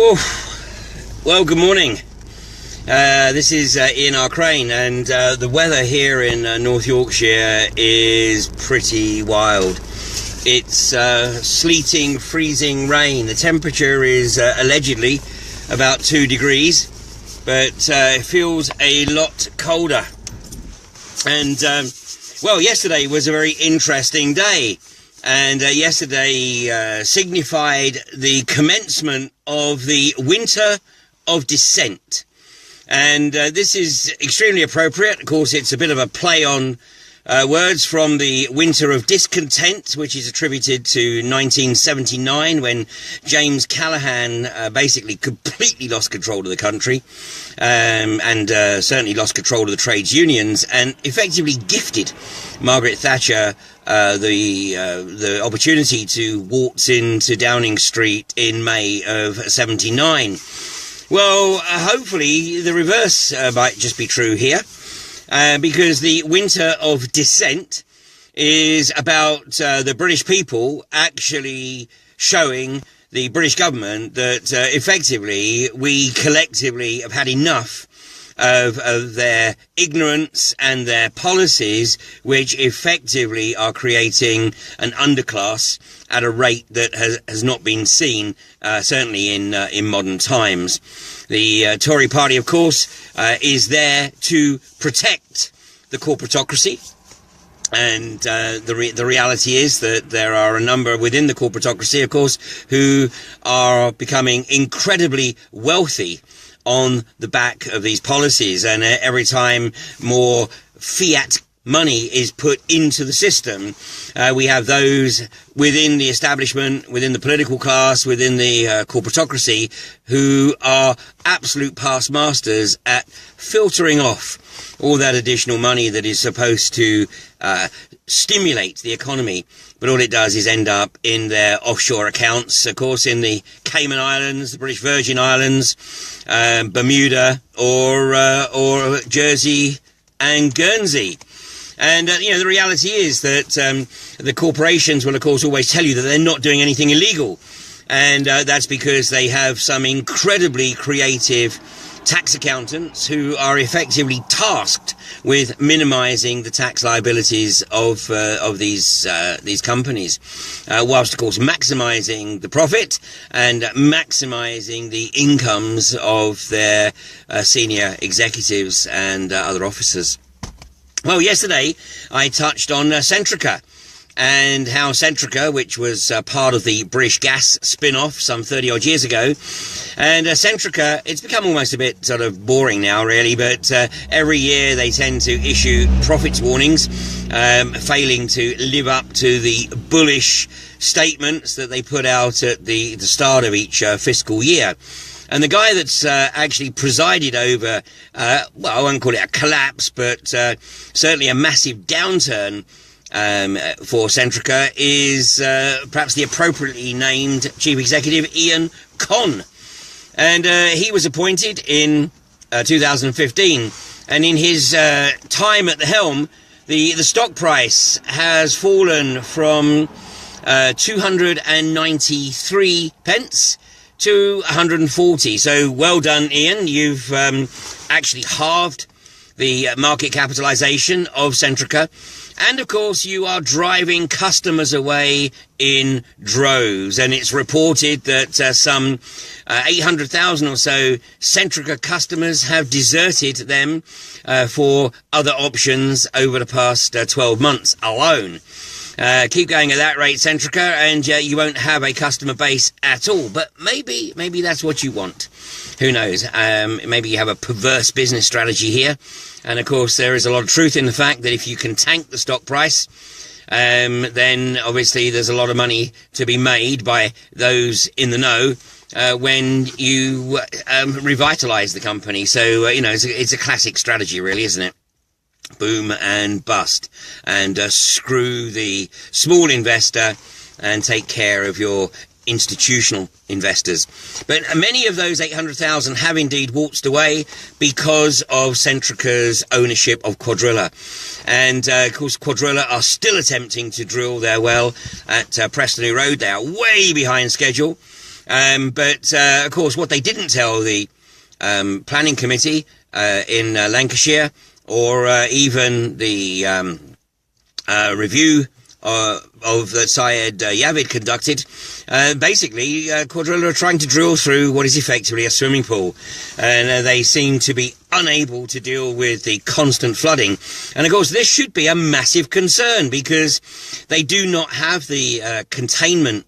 Whew. Well, good morning. This is Ian R. Crane, and the weather here in North Yorkshire is pretty wild. It's sleeting, freezing rain. The temperature is allegedly about 2 degrees, but it feels a lot colder. And, well, yesterday was a very interesting day. And yesterday signified the commencement of the winter of Dissent. And this is extremely appropriate. Of course, it's a bit of a play on words from the winter of discontent, which is attributed to 1979, when James Callaghan basically completely lost control of the country, and certainly lost control of the trades unions, and effectively gifted Margaret Thatcher the opportunity to waltz into Downing Street in May of 79. Well, hopefully the reverse might just be true here, because the winter of Dissent is about the British people actually showing the British government that effectively we collectively have had enough of their ignorance and their policies, which effectively are creating an underclass at a rate that has not been seen, certainly in modern times. The Tory party, of course, is there to protect the corporatocracy. And the reality is that there are a number within the corporatocracy, of course, who are becoming incredibly wealthy on the back of these policies. And every time more fiat money is put into the system, we have those within the establishment, within the political class, within the corporatocracy, who are absolute past masters at filtering off all that additional money that is supposed to stimulate the economy. But all it does is end up in their offshore accounts, of course, in the Cayman Islands, the British Virgin Islands, Bermuda, or Jersey and Guernsey. And, the reality is that the corporations will, of course, always tell you that they're not doing anything illegal. And that's because they have some incredibly creative tax accountants who are effectively tasked with minimizing the tax liabilities of these companies, whilst, of course, maximizing the profit and maximizing the incomes of their senior executives and other officers. Well, yesterday I touched on Centrica, and how Centrica, which was part of the British Gas spin-off some 30-odd years ago, and Centrica, it's become almost a bit sort of boring now, really, but every year they tend to issue profits warnings, failing to live up to the bullish statements that they put out at the start of each fiscal year. And the guy that's actually presided over, well, I won't call it a collapse, but certainly a massive downturn for Centrica is perhaps the appropriately named Chief Executive Ian Conn. And he was appointed in 2015. And in his time at the helm, the stock price has fallen from 293 pence to 140. So well done, Ian. You've actually halved the market capitalisation of Centrica. And, of course, you are driving customers away in droves. And it's reported that some 800,000 or so Centrica customers have deserted them for other options over the past 12 months alone. Keep going at that rate, Centrica, and you won't have a customer base at all. But maybe that's what you want. Who knows? Maybe you have a perverse business strategy here. And, of course, there is a lot of truth in the fact that if you can tank the stock price, then obviously there's a lot of money to be made by those in the know when you revitalise the company. So, it's a classic strategy, really, isn't it? Boom and bust, and screw the small investor and take care of your institutional investors. But many of those 800,000 have indeed waltzed away because of Centrica's ownership of Quadrilla. And, of course, Quadrilla are still attempting to drill their well at Preston Road. They are way behind schedule. But of course, what they didn't tell the planning committee in Lancashire, or even the review of that Syed Yavid conducted, basically Quadrilla are trying to drill through what is effectively a swimming pool, and they seem to be unable to deal with the constant flooding. And of course this should be a massive concern, because they do not have the containment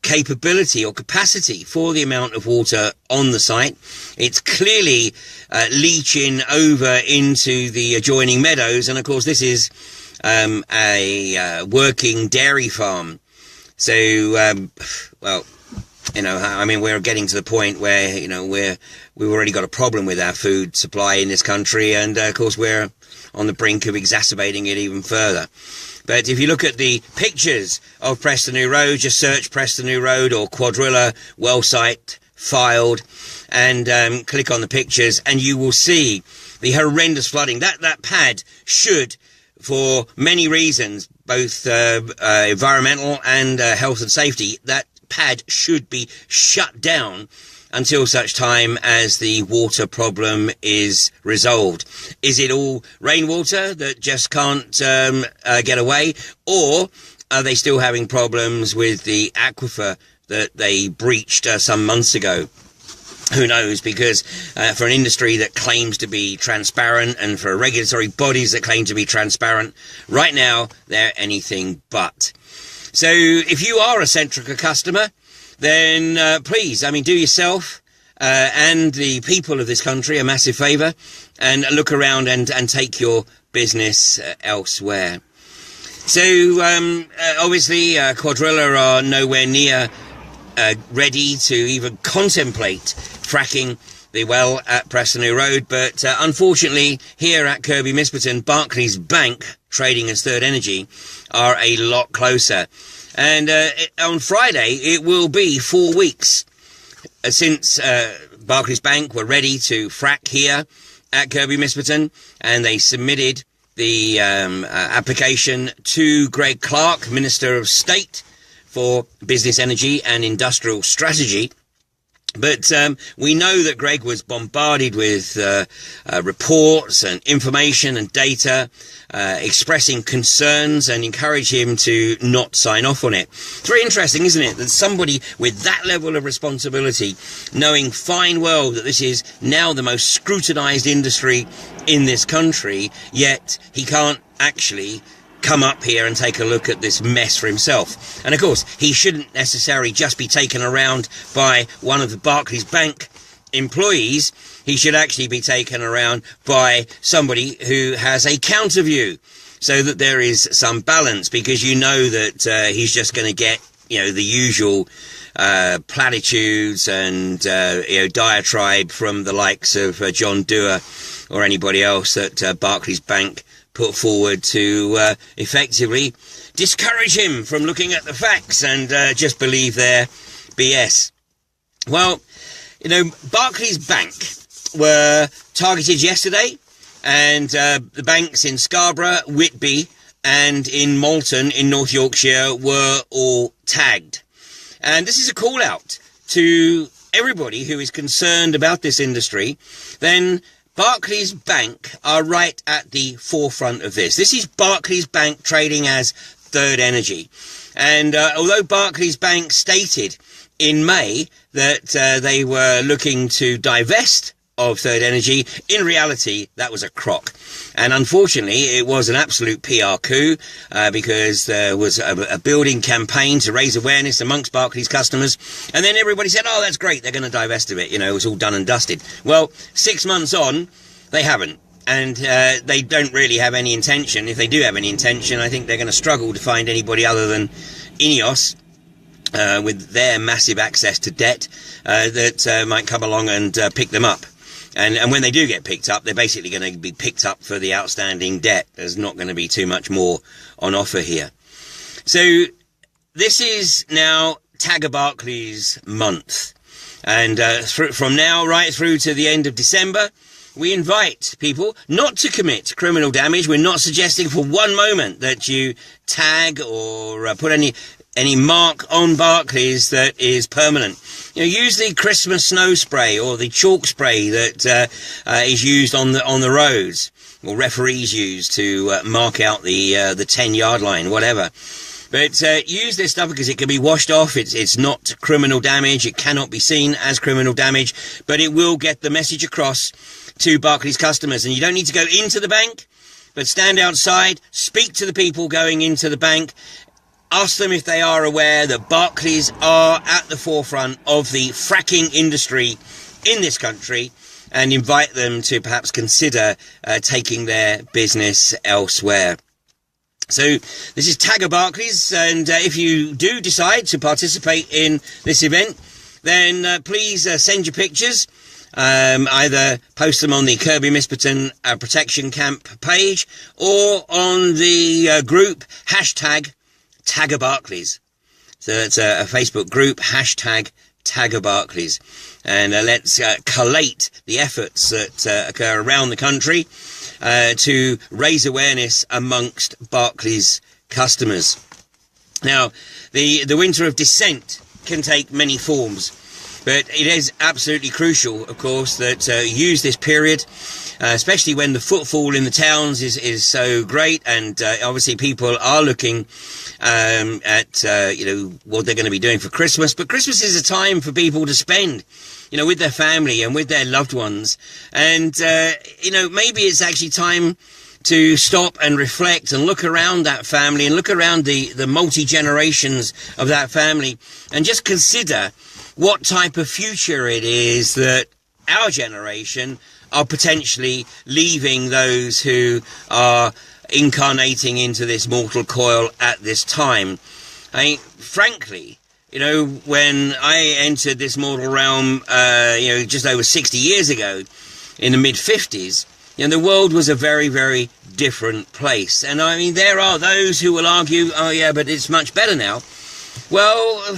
capability or capacity for the amount of water on the site. It's clearly leaching over into the adjoining meadows, and of course this is a working dairy farm. So well, you know, I mean, we're getting to the point where, you know, we've already got a problem with our food supply in this country, and of course we're on the brink of exacerbating it even further. But if you look at the pictures of Preston New Road, just search Preston New Road or Quadrilla well site filed, and click on the pictures, and you will see the horrendous flooding. That pad should, for many reasons, both environmental and health and safety, that pad should be shut down until such time as the water problem is resolved. Is it all rainwater that just can't get away, or are they still having problems with the aquifer that they breached some months ago? Who knows? Because for an industry that claims to be transparent, and for regulatory bodies that claim to be transparent, right now they're anything but. So if you are a Centrica customer, then please, I mean, do yourself and the people of this country a massive favour, and look around and take your business elsewhere. So obviously Quadrilla are nowhere near ready to even contemplate fracking the well at Preston New Road, but unfortunately here at Kirkby Misperton, Barclays Bank, trading as Third Energy, are a lot closer. And on Friday it will be 4 weeks since Barclays Bank were ready to frack here at Kirkby Misperton, and they submitted the application to Greg Clark, Minister of State for Business, Energy and Industrial Strategy. But we know that Greg was bombarded with reports and information and data expressing concerns, and encourage him to not sign off on it. It's very interesting, isn't it, that somebody with that level of responsibility, knowing fine well that this is now the most scrutinised industry in this country, yet he can't actually come up here and take a look at this mess for himself. And of course, he shouldn't necessarily just be taken around by one of the Barclays Bank employees. He should actually be taken around by somebody who has a counter view, so that there is some balance, because you know that he's just going to get, you know, the usual platitudes and diatribe from the likes of John Dewar or anybody else that Barclays Bank put forward to effectively discourage him from looking at the facts and just believe their BS. Well, you know, Barclays Bank were targeted yesterday, and the banks in Scarborough, Whitby and in Malton in North Yorkshire were all tagged. And this is a call out to everybody who is concerned about this industry. Then Barclays Bank are right at the forefront of this. This is Barclays Bank trading as Third Energy. And although Barclays Bank stated in May that they were looking to divest of Third Energy, in reality that was a crock. And unfortunately it was an absolute PR coup, because there was a building campaign to raise awareness amongst Barclays customers, and then everybody said, oh, that's great, they're going to divest of it, you know, it was all done and dusted. Well, 6 months on, they haven't, and they don't really have any intention. If they do have any intention, I think they're going to struggle to find anybody other than Ineos, with their massive access to debt, that might come along and pick them up. And when they do get picked up, they're basically going to be picked up for the outstanding debt. There's not going to be too much more on offer here. So this is now tagaBarclays month. And from now right through to the end of December, we invite people not to commit criminal damage. We're not suggesting for one moment that you tag or put any any mark on Barclays that is permanent. Use the Christmas snow spray or the chalk spray that is used on the roads, or referees use to mark out the 10-yard line, whatever. But use this stuff because it can be washed off. It's not criminal damage. It cannot be seen as criminal damage, but it will get the message across to Barclays customers. And you don't need to go into the bank, but stand outside, speak to the people going into the bank, ask them if they are aware that Barclays are at the forefront of the fracking industry in this country, and invite them to perhaps consider taking their business elsewhere. So this is tagaBarclays, and if you do decide to participate in this event, then please send your pictures. Either post them on the Kirby Misperton Protection Camp page or on the group hashtag tagaBarclays. So that's a Facebook group, hashtag tagaBarclays. And let's collate the efforts that occur around the country to raise awareness amongst Barclays customers. Now, the winter of dissent can take many forms, but it is absolutely crucial, of course, that use this period, especially when the footfall in the towns is so great, and obviously people are looking at what they're going to be doing for Christmas. But Christmas is a time for people to spend, with their family and with their loved ones, and maybe it's actually time to stop and reflect and look around that family and look around the multi-generations of that family and just consider what type of future it is that our generation are potentially leaving those who are incarnating into this mortal coil at this time. Frankly, when I entered this mortal realm, just over 60 years ago, in the mid-50s, the world was a very, very different place. And there are those who will argue, oh yeah, but it's much better now. Well,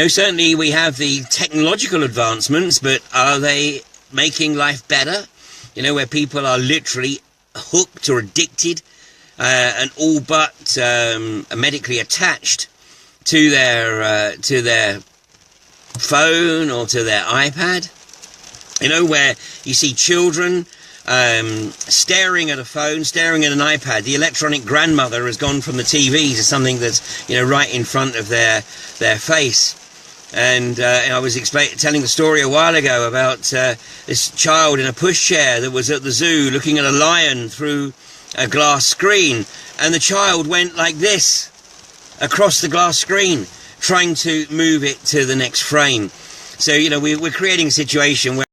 certainly we have the technological advancements, but are they making life better? Where people are literally hooked or addicted and all but medically attached to their phone or to their iPad. Where you see children staring at a phone, staring at an iPad. The electronic grandmother has gone from the TV to something that's right in front of their face. And I was telling the story a while ago about this child in a pushchair that was at the zoo looking at a lion through a glass screen, and the child went like this across the glass screen, trying to move it to the next frame. So we're creating a situation where